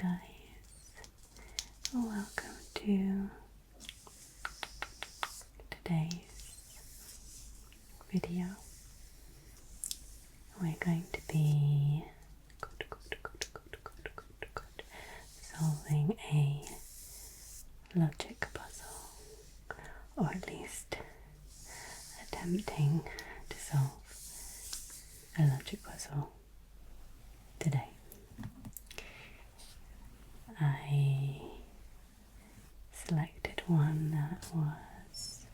guys, welcome to today's video. We're going to be solving a logic puzzle, or at least attempting to solve a logic puzzle today. I selected one that was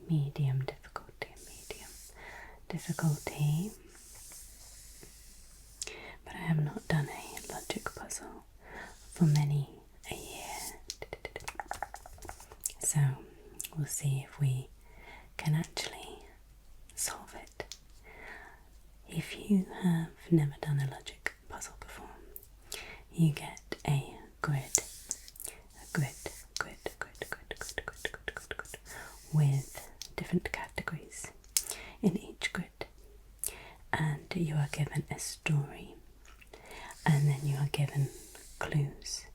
medium difficulty, but I have not done a logic puzzle for many a year, so we'll see if we can actually solve it. If you have never done a logic puzzle before, you get a grid with different categories in each grid, and you are given a story, and then you are given clues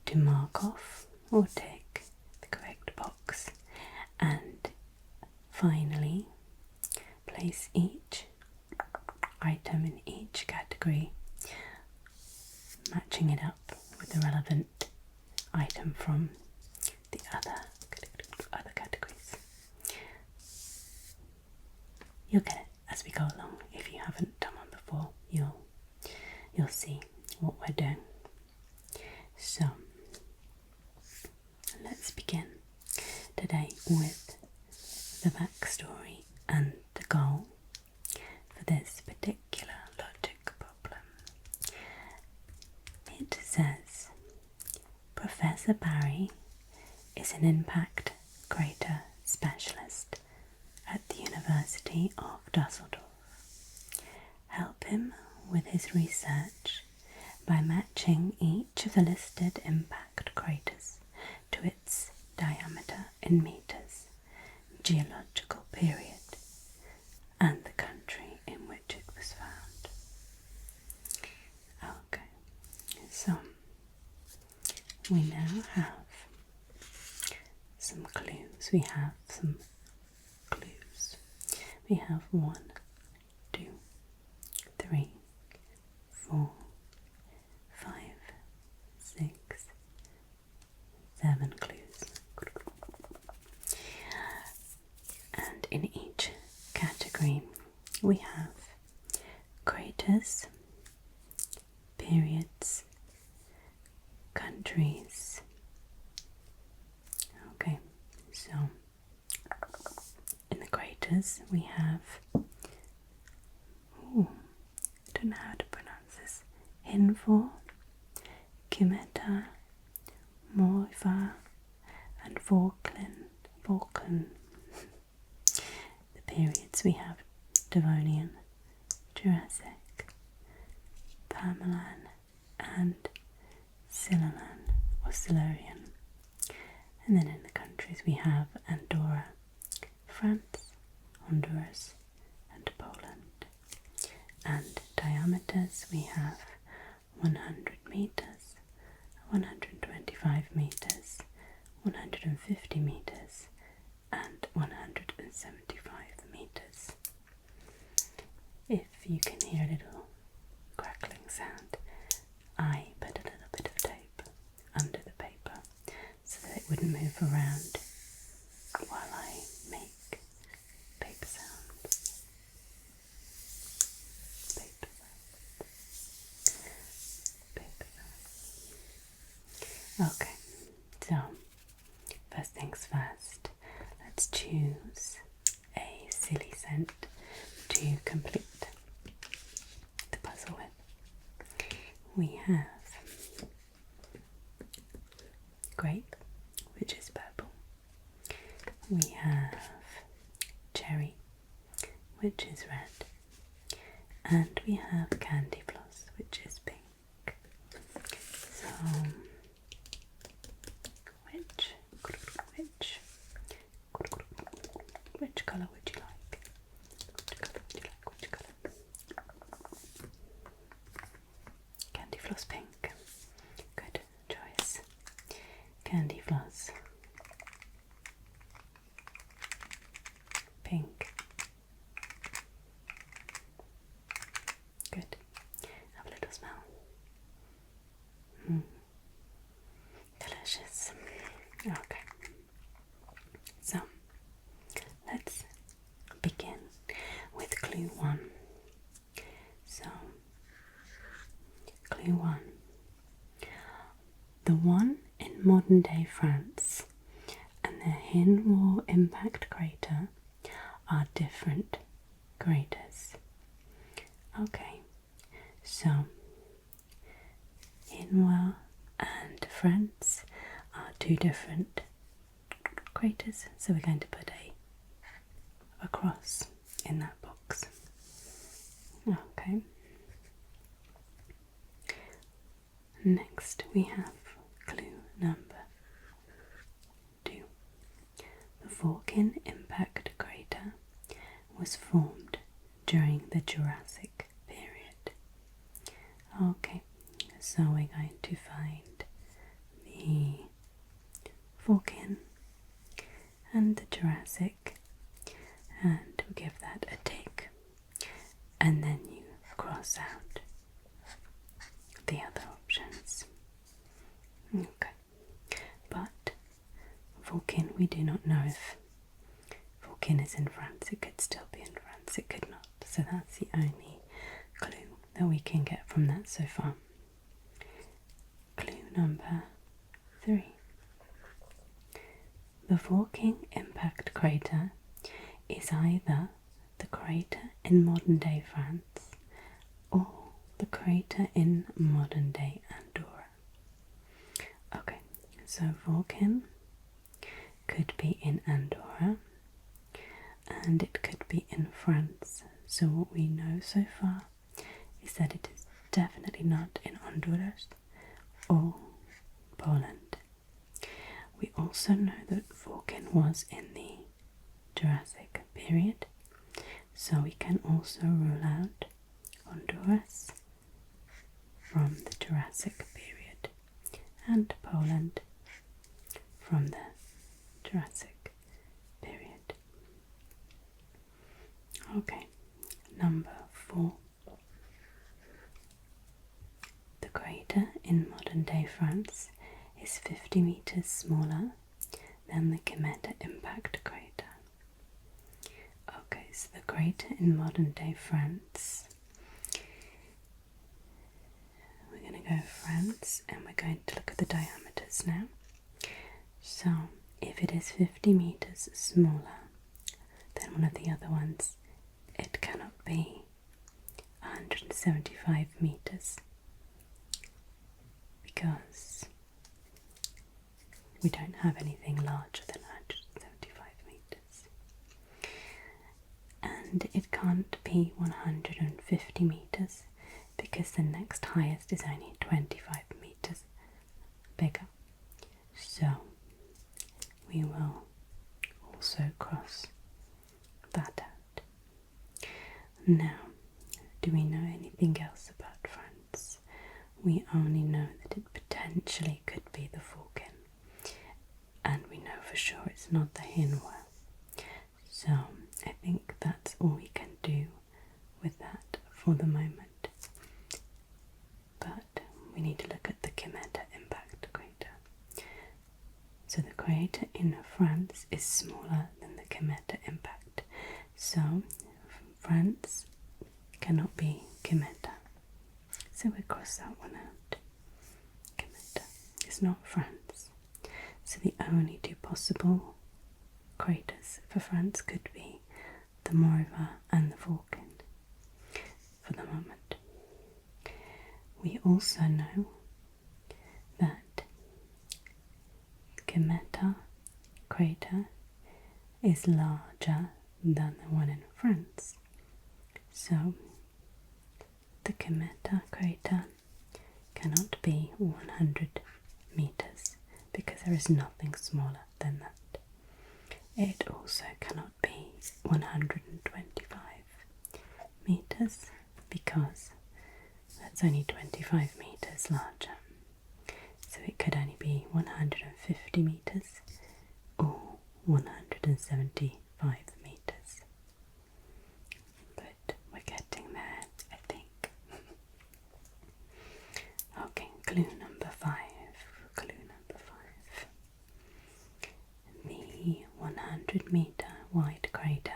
to mark off or tick the correct box, and finally place each item in each category, matching it up with the relevant item from the other categories. You'll get it as we go along. If you haven't done one before, you'll see what we're doing. So let's begin today with the backstory and the goal for this particular logic problem. It says, Professor Barry is an impact crater specialist at the University of Dusseldorf. Help him with his research by matching each of the listed impact craters to its diameter in meters, geological period, and the country in which it was found. Okay, so we now have some clues. We have 1, 2, 3, 4, 5, 6, 7 clues. And in each category we have craters, periods, countries. Okay, so in the craters we have, don't know how to pronounce this, Hinfor, Kimeta, Morva, and Vulcan. The periods we have Devonian, Jurassic, Permian, and Solarian. And then in the countries we have Andorra, France, Honduras, and Poland. And diameters we have 100 meters, 125 meters, 150 meters, and 175 meters. If you can hear a little crackling sound, I put a little bit of tape under the paper so that it wouldn't move around while I make paper sounds. Okay, so first things first, let's choose a silly scent to complete the puzzle with. We have grape, which is purple. We have cherry, which is red. And we have candy floss, which is pink. So which colour would you like? Which colour? floss pink. Good choice. Candy floss. Pink. Good. Have a little smell. Delicious. Okay. So, let's begin with clue 1. So, clue 1. The one in modern day France and the Hinwar impact crater are different craters. Okay, so Hinwar and France are 2 different craters, so we're going to put a cross in that box. Okay. Next we have clue number 2. The Vulcan impact crater was formed during the Jurassic period. Okay, so we're going to find the Vulcan and the Jurassic, and we'll give that a tick, and then you cross out the other options. Okay, but Vulcan, we do not know if Vulcan is in France. It could still be in France, it could not. So that's the only clue that we can get from that so far. Clue number 3. The Vulcan impact crater is either the crater in modern day France or the crater in modern day Andorra. Okay, so Vulcan could be in Andorra and it could be in France. So what we know so far is that it is definitely not in Honduras or Poland. We also know that Vulcan was in the Jurassic period, so we can also rule out Honduras from the Jurassic period and Poland from the Jurassic period. Okay, number 4. The crater in modern day France is 50 meters smaller than the Kimeta impact crater. Okay, so the crater in modern day France, we're going to go France and we're going to look at the diameters now. So if it is 50 meters smaller than one of the other ones, it cannot be 175 meters because we don't have anything larger than 175 meters. And it can't be 150 meters because the next highest is only 25 meters bigger. So we will also cross that out. Now, do we know anything else about France? We only know that it potentially could be the Vulcan, and we know for sure it's not the Hinwar. So I think that's all we can do with that for the moment. But we need to look at the Kimeta impact crater. So the crater in France is smaller than the Kimeta impact. So France cannot be Kimeta. So we cross that one out. Kimeta is not France. So the only 2 possible craters for France could be the Morava and the Vulcan for the moment. We also know that Kimeta crater is larger than the one in France. So the Kimeta crater cannot be 100 meters because there is nothing smaller than that. It also cannot be 125 meters because that's only 25 meters meters larger. So it could only be 150 meters or 175 meters. But we're getting there, I think. Okay, clue number 5. Clue number 5. The 100-meter wide crater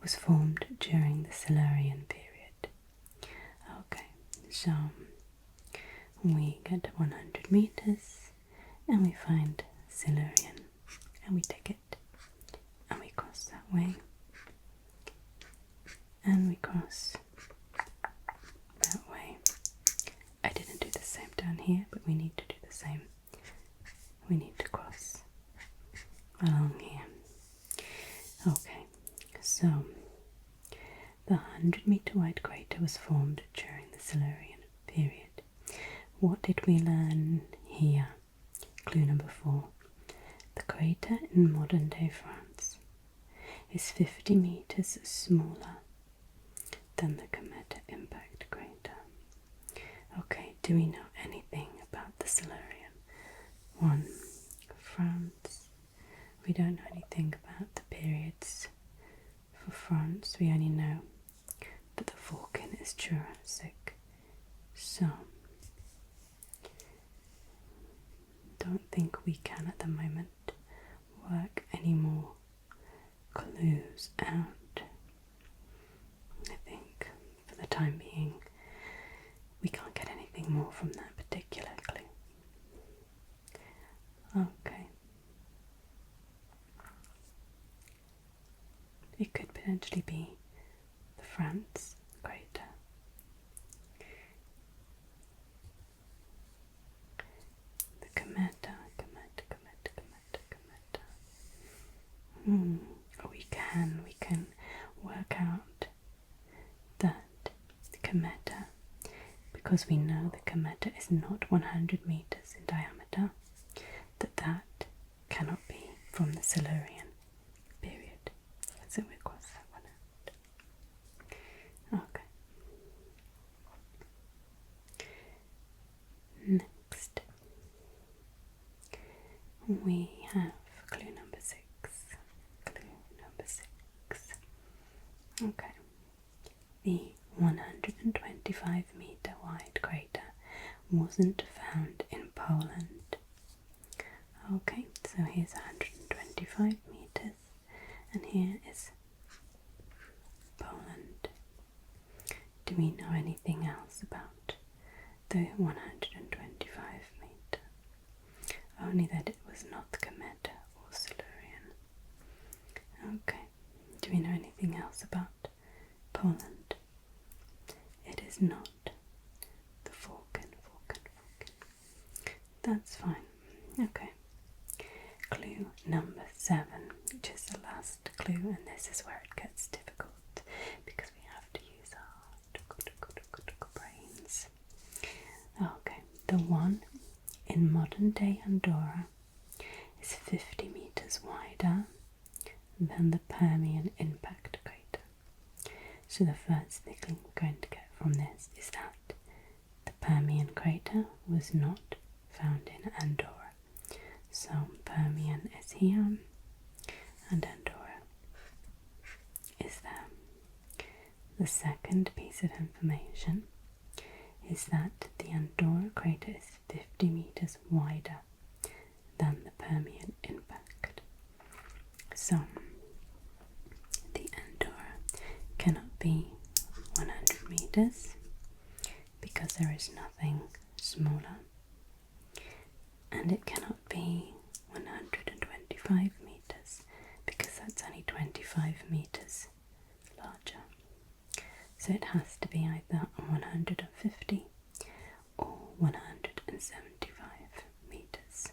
was formed during the Solarian period. Okay, so we get to 100 meters and we find Solarian and we take it and we cross that way and we cross that way. I didn't do the same down here, but we need to do the same. We need to cross along here. Okay, so the 100-meter wide crater was formed during the Solarian period. What did we learn here? Clue number 4. The crater in modern-day France is 50 meters smaller than the Kimeta impact crater. Okay, do we know anything about the Solarian? 1. France. We don't know anything about the periods for France. We only know that the Vulcan is Jurassic. So, don't think we can at the moment work any more clues out. I think for the time being we can't get anything more from that particular clue. Okay. It could potentially be the France crater. The Kimeta. We can work out that the Kimeta, because we know the Kimeta is not 100 meters in diameter, that cannot be from the Solarian period. So we'll cross that one out. Okay. Next, we have clue number 6. Okay. The 125-meter wide crater wasn't found in Poland. Okay, so here's 125 meters, and here is Poland. Do we know anything else about the 125 meter? Only that it was not Kimeta or Solarian. Okay, do we know anything else about Poland? It is not the Vulcan. That's fine. Okay. Clue number 7, which is the last clue, and this is where it gets difficult because we have to use our brains. Okay, the one in modern day Andorra is 50 meters wider than the Permian impact crater. So the first thing we're going to get from this is that the Permian crater was not found in Andorra. So Permian is here and Andorra is there. The second piece of information is that the Andorra crater is 50 meters wider than the Permian impact. So the Andorra cannot be 100 meters because there is nothing smaller, and it cannot be 125 meters because that's only 25 meters larger. So it has to be either 150 or 175 meters.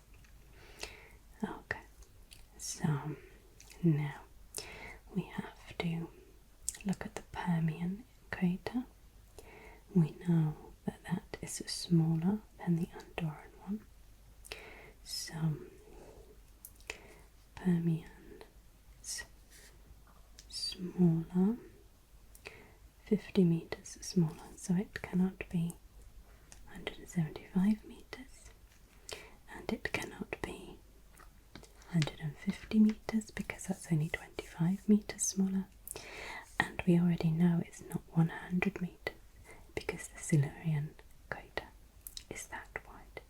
Okay, so now we have to look at the Permian crater. We know that that is smaller than the Andorran one. So Permian's smaller, 50 meters smaller, so it cannot be 175 25 meters, and it cannot be 150 meters because that's only 25 meters smaller, and we already know it's not 100 meters because the Solarian crater is that wide.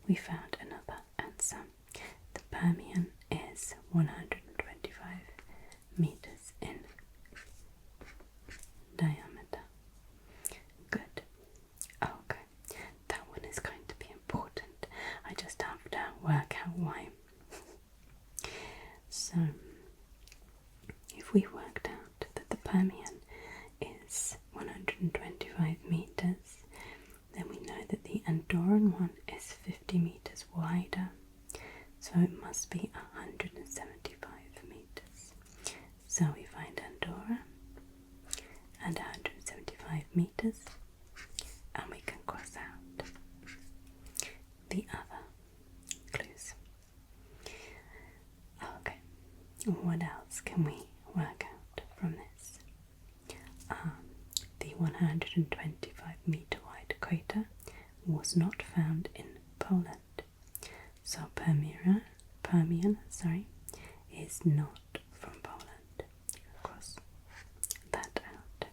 We found another answer. The Permian is 125 meters in diameter. Good. Okay, that one is going to be important. I just have to work out why. So, if we worked out that the Permian is 125 meters, then we know that the Andorran one is 50 meters wider, so it must be 175 meters. So we find Andorra and 175 meters, and we can cross out the other clues. Okay, what else can we work out from this? The 125 meter wide crater was not found in Poland, so Permian is not from Poland. Cross that out.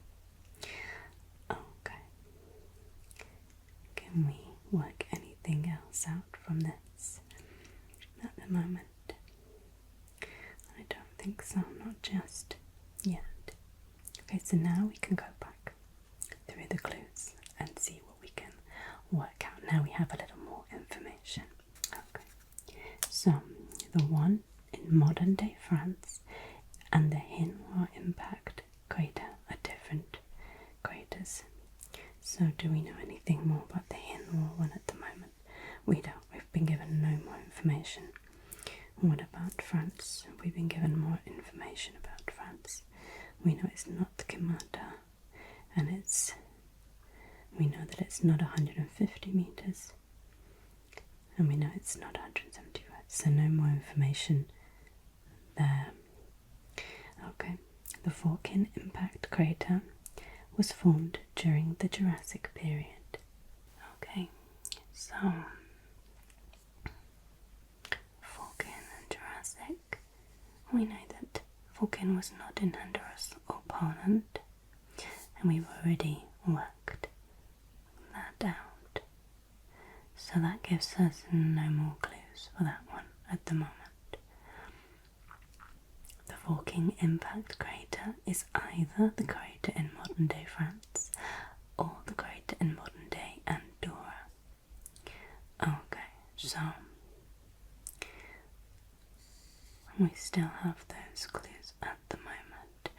Okay. Can we work anything else out from this at the moment? I don't think so, not just yet. Okay, so now we can go back through the clues and see what we can work out. Now we have a little more information. Okay, so the one in modern day France and the Hinwa impact crater are different craters. So do we know anything more about the Hinwa one at the moment? We don't. We've been given no more information. What about France? We've been given more information about France. We know it's not Kimeta, and we know that it's not 150 meters, and we know it's not 175, so no more information there. Okay, the Forkin impact crater was formed during the Jurassic period. Okay, so Forkin and Jurassic, we know that Forkin was not in Honduras or Poland, and we've already worked that out. So that gives us no more clues for that one at the moment. The Forking impact crater is either the crater in modern day France or the crater in modern day Andorra. Okay, so we still have those clues at the moment,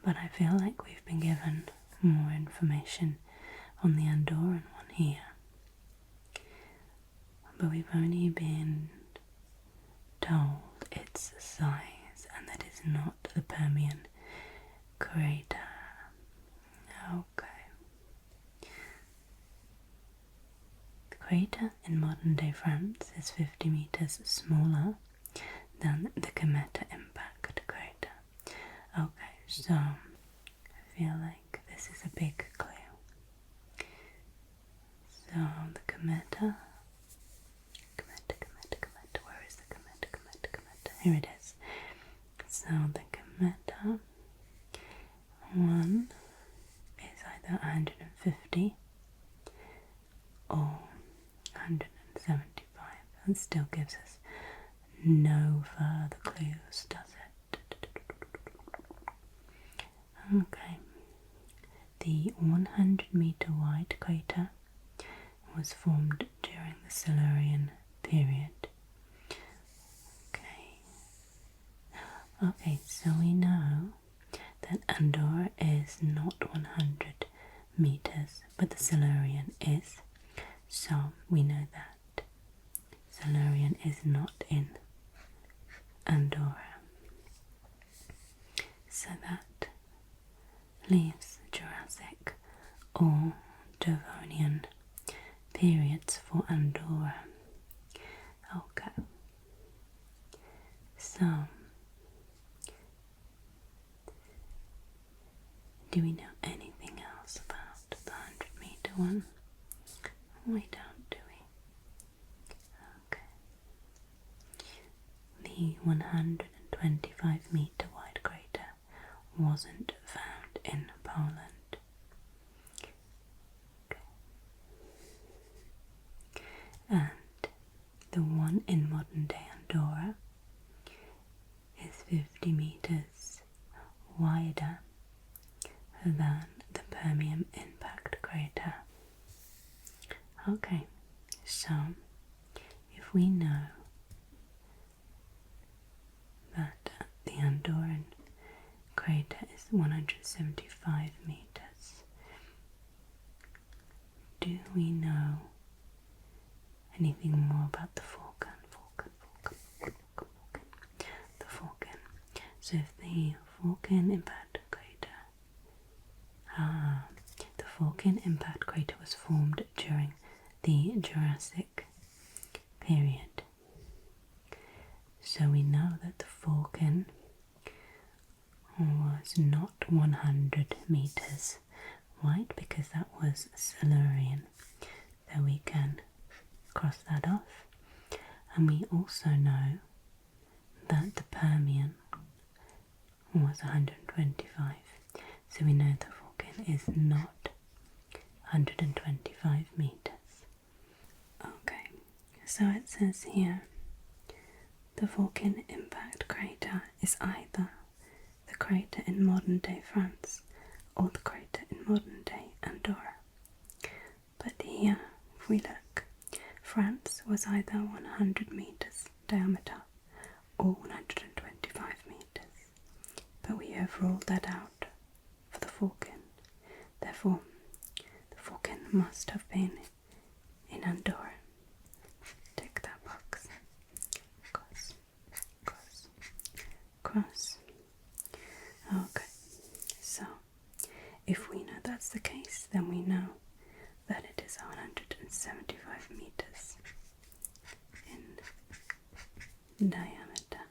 but I feel like we've been given more information on the Andorran one here. But we've only been told its size and that it's not the Permian crater. Okay. The crater in modern day France is 50 meters smaller than the Kimeta impact crater. Okay, so I feel like this is a big clue. So the Kimeta, where is the Kimeta? Here it is. So the Kimeta one is either 150 or 175. That still gives us no further clues, does it? Okay. The 100 meter wide crater was formed during the Solarian period. Okay, so we know that Andorra is not 100 meters, but the Solarian is. So we know that Solarian is not in Andorra. So that leaves Jurassic or Devonian periods for Andorra. Okay. So, do we know anything else about the 100 meter one? We don't, do we? the 125-meter wide crater wasn't found in Poland. And the one in modern-day Andorra is 50 meters wider than the Permian impact crater. Okay, so if we know that the Andorran crater is 175 meters, do we know anything more about the Falcon? The Falcon. So if the Falcon impact crater, the Falcon impact crater was formed during the Jurassic period. So we know that the Falcon was not 100 meters wide because that was Solarian. So we can cross that off. And we also know that the Permian was 125. So we know the Falcon is not 125 meters. Okay, so it says here the Falcon impact crater is either the crater in modern day France or the crater in modern day Andorra. But here, if we look, France was either 100 meters diameter or 125 meters, but we have ruled that out for the Falcon. Therefore, the Falcon must have been in Andorra. Tick that box. Cross, cross, cross. Okay, so if we know that's the case, then we know that it is 175 meters in diameter.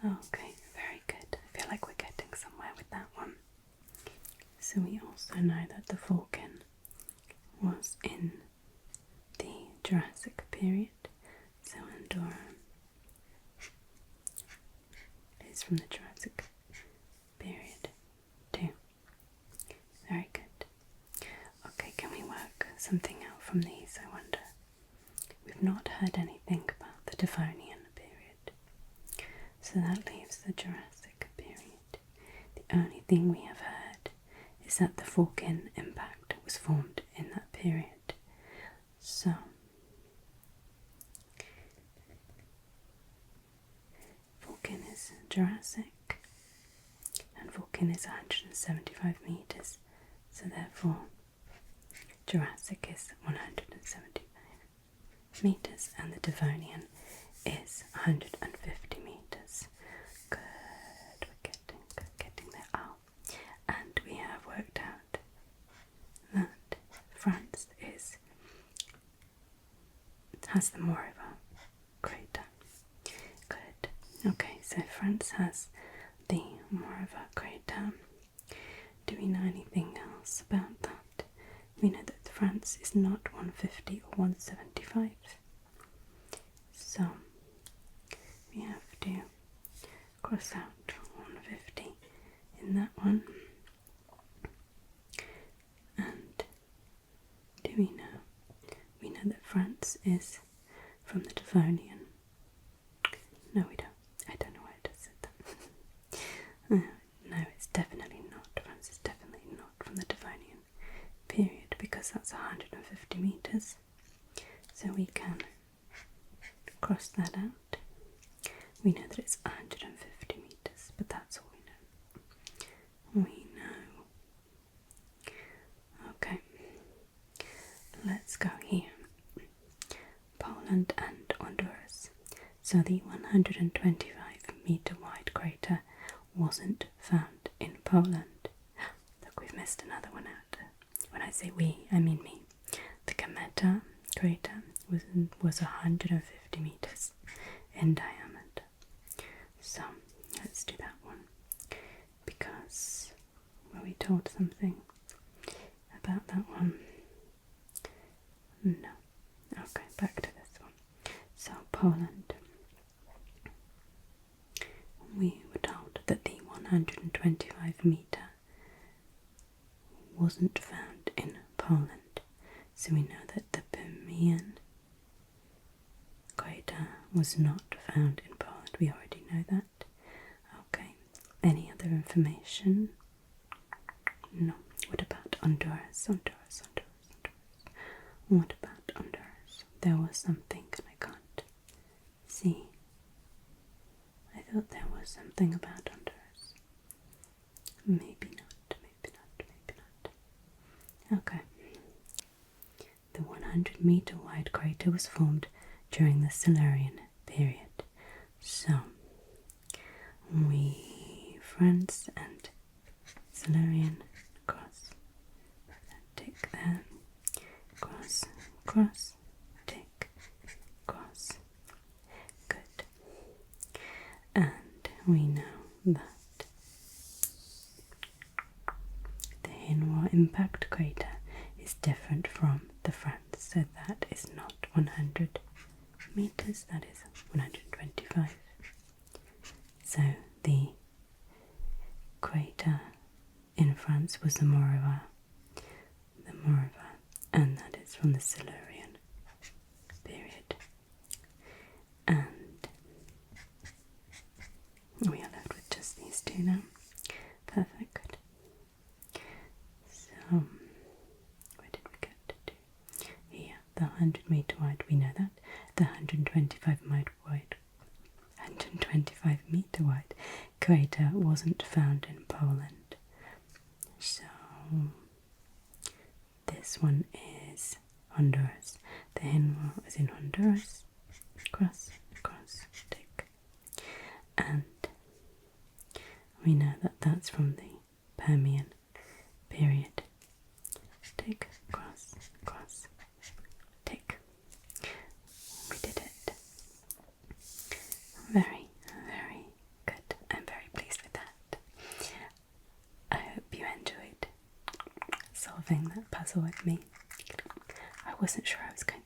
Okay, very good. I feel like we're getting somewhere with that one. So we also know that the Falcon was in the Jurassic period. So Andorra is from the Jurassic period too. Very good. Okay, can we work something out from these, I wonder? We've not heard anything about the Devonian period, so that leaves the Jurassic period. The only thing we have heard is that the Falcon impact was formed in that period. So Falcon is Jurassic, and Falcon is 175 meters, so therefore Jurassic is 175 meters and the Devonian is 150 meters. Good, we're getting there. Oh, and we have worked out that France has the Morava crater. Good. Okay, so France has the Morava crater. Do we know anything else about that? We know that France is not 150 or 175. So we have to cross out 150 in that one. And do we know? We know that France is from the Devonian. No, we don't. I don't know why I just said that. No, it's definitely not. France is definitely not from the Devonian period because that's 150 meters. So we can cross that out. We know that it's 150 meters, but that's all we know. We know. Okay, let's go here. Poland and Honduras. So the 125 meter wide crater wasn't found in Poland. Look, we've missed another one out. When I say we, I mean me. The Kimeta crater was 150 meters in diameter. So let's do that one because were we told something about that one? No. Okay, back to this one. So Poland meter wasn't found in Poland. So we know that the Permian crater was not found in Poland. We already know that. Okay. Any other information? No. What about Honduras? Honduras. What about Honduras? There was something and I can't see. I thought there was something about Honduras. Maybe not. Okay. The 100-meter wide crater was formed during the Solarian period. So, France and Solarian cross. Tick there. Cross, tick, cross. Good. And we know that the Hinwa impact crater is different from the France, so that is not 100 meters, that is 125. So the crater in France was the Morava, and that is from the Solarian period. And we are left with just these two now. Perfect. So, where did we get to? Here, the 100-meter wide, we know that. The 125-meter wide crater wasn't found in Poland. So, this one is Honduras. The Hinwa is in Honduras. Cross, tick. And we know that that's from the Permian period. Tick, cross, tick. We did it. Very, very good. I'm very pleased with that. I hope you enjoyed solving that puzzle with me. I wasn't sure I was going